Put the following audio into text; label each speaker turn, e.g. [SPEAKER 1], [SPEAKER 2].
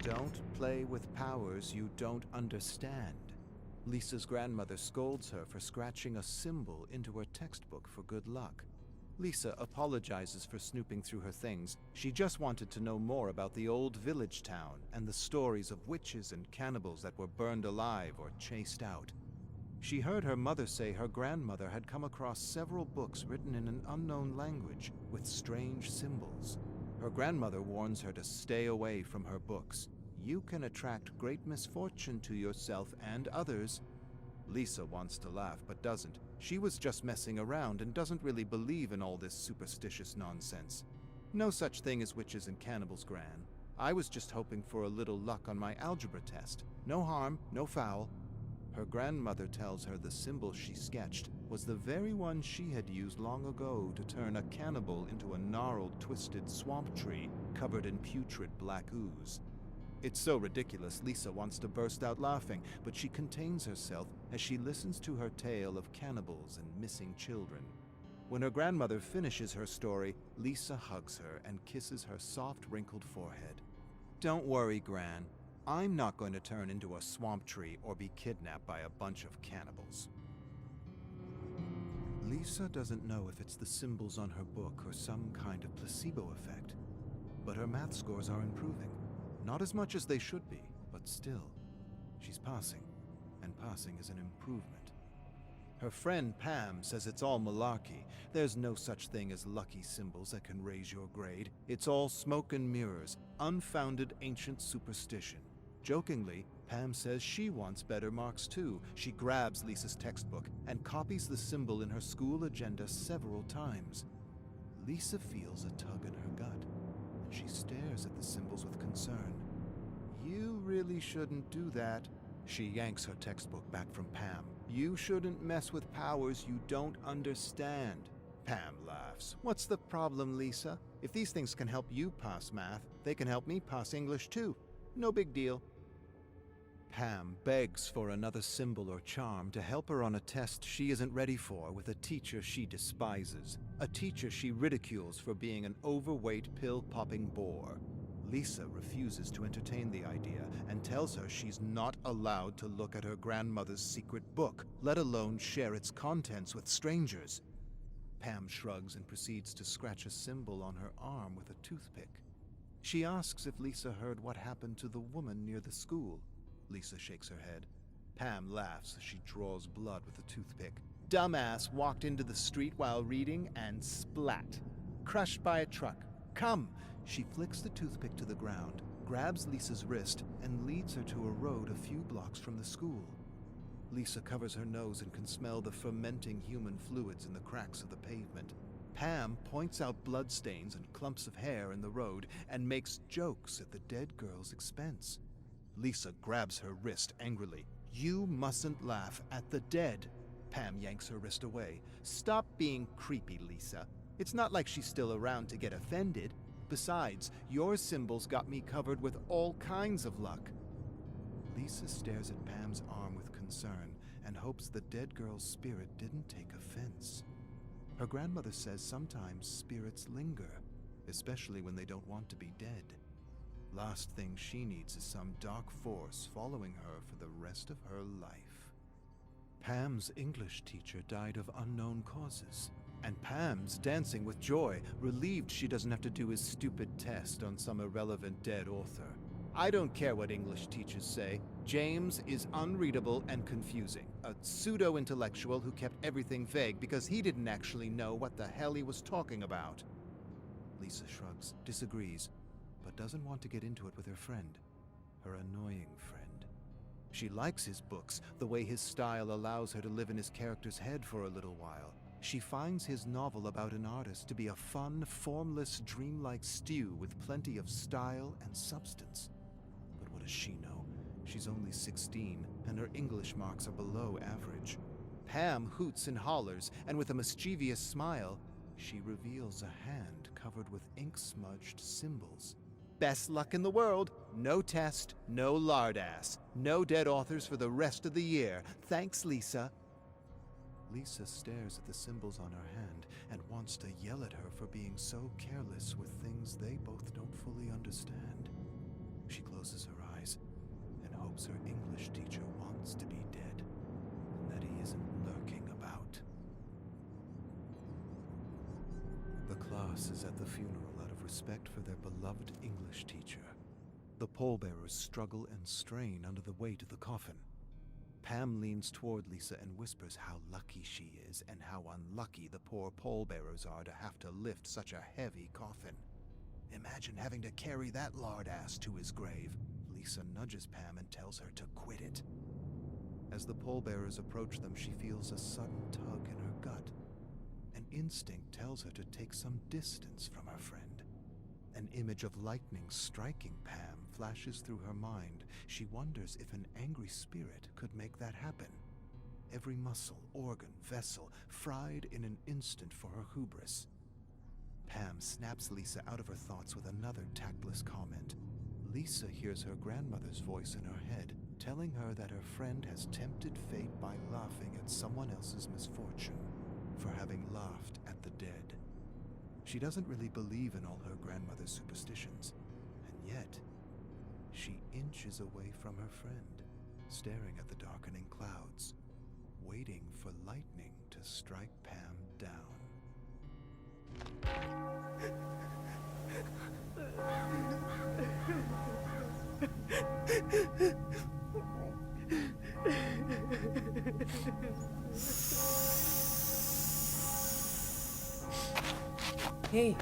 [SPEAKER 1] Don't play with powers you don't understand. Lisa's grandmother scolds her for scratching a symbol into her textbook for good luck. Lisa apologizes for snooping through her things. She just wanted to know more about the old village town and the stories of witches and cannibals that were burned alive or chased out. She heard her mother say her grandmother had come across several books written in an unknown language with strange symbols. Her grandmother warns her to stay away from her books. You can attract great misfortune to yourself and others. Lisa wants to laugh but doesn't. She was just messing around and doesn't really believe in all this superstitious nonsense. No such thing as witches and cannibals, Gran. I was just hoping for a little luck on my algebra test. No harm, no foul. Her grandmother tells her the symbol she sketched was the very one she had used long ago to turn a cannibal into a gnarled, twisted swamp tree covered in putrid black ooze. It's so ridiculous, Lisa wants to burst out laughing, but she contains herself as she listens to her tale of cannibals and missing children. When her grandmother finishes her story, Lisa hugs her and kisses her soft, wrinkled forehead. Don't worry, Gran. I'm not going to turn into a swamp tree or be kidnapped by a bunch of cannibals. Lisa doesn't know if it's the symbols on her book or some kind of placebo effect, but her math scores are improving. Not as much as they should be, but still. She's passing, and passing is an improvement. Her friend Pam says it's all malarkey. There's no such thing as lucky symbols that can raise your grade. It's all smoke and mirrors, unfounded ancient superstition. Jokingly, Pam says she wants better marks too. She grabs Lisa's textbook and copies the symbol in her school agenda several times. Lisa feels a tug in her gut, and she stares at the symbols with concern. You really shouldn't do that. She yanks her textbook back from Pam. You shouldn't mess with powers you don't understand. Pam laughs. What's the problem, Lisa? If these things can help you pass math, they can help me pass English too. No big deal. Pam begs for another symbol or charm to help her on a test she isn't ready for with a teacher she despises, a teacher she ridicules for being an overweight pill-popping bore. Lisa refuses to entertain the idea and tells her she's not allowed to look at her grandmother's secret book, let alone share its contents with strangers. Pam shrugs and proceeds to scratch a symbol on her arm with a toothpick. She asks if Lisa heard what happened to the woman near the school. Lisa shakes her head. Pam laughs as she draws blood with a toothpick. Dumbass walked into the street while reading and splat. Crushed by a truck. Come! She flicks the toothpick to the ground, grabs Lisa's wrist, and leads her to a road a few blocks from the school. Lisa covers her nose and can smell the fermenting human fluids in the cracks of the pavement. Pam points out bloodstains and clumps of hair in the road and makes jokes at the dead girl's expense. Lisa grabs her wrist angrily. You mustn't laugh at the dead. Pam yanks her wrist away. Stop being creepy, Lisa. It's not like she's still around to get offended. Besides, your symbols got me covered with all kinds of luck. Lisa stares at Pam's arm with concern and hopes the dead girl's spirit didn't take offense. Her grandmother says sometimes spirits linger, especially when they don't want to be dead. Last thing she needs is some dark force following her for the rest of her life. Pam's English teacher died of unknown causes, and Pam's dancing with joy, relieved she doesn't have to do his stupid test on some irrelevant dead author. I don't care what English teachers say. James is unreadable and confusing, a pseudo-intellectual who kept everything vague because he didn't actually know what the hell he was talking about. Lisa shrugs, disagrees, but doesn't want to get into it with her friend, her annoying friend. She likes his books, the way his style allows her to live in his character's head for a little while. She finds his novel about an artist to be a fun, formless, dreamlike stew with plenty of style and substance. But what does she know? She's only 16, and her English marks are below average. Pam hoots and hollers, and with a mischievous smile, she reveals a hand covered with ink-smudged symbols. Best luck in the world. No test, no lardass, no dead authors for the rest of the year. Thanks, Lisa. Lisa stares at the symbols on her hand and wants to yell at her for being so careless with things they both don't fully understand. She closes her hopes her English teacher wants to be dead, and that he isn't lurking about. The class is at the funeral out of respect for their beloved English teacher. The pallbearers struggle and strain under the weight of the coffin. Pam leans toward Lisa and whispers how lucky she is and how unlucky the poor pallbearers are to have to lift such a heavy coffin. Imagine having to carry that lard ass to his grave. Lisa nudges Pam and tells her to quit it. As the pallbearers approach them, she feels a sudden tug in her gut. An instinct tells her to take some distance from her friend. An image of lightning striking Pam flashes through her mind. She wonders if an angry spirit could make that happen. Every muscle, organ, vessel, fried in an instant for her hubris. Pam snaps Lisa out of her thoughts with another tactless comment. Lisa hears her grandmother's voice in her head, telling her that her friend has tempted fate by laughing at someone else's misfortune, for having laughed at the dead. She doesn't really believe in all her grandmother's superstitions, and yet she inches away from her friend, staring at the darkening clouds, waiting for lightning to strike Pam down.
[SPEAKER 2] Hey.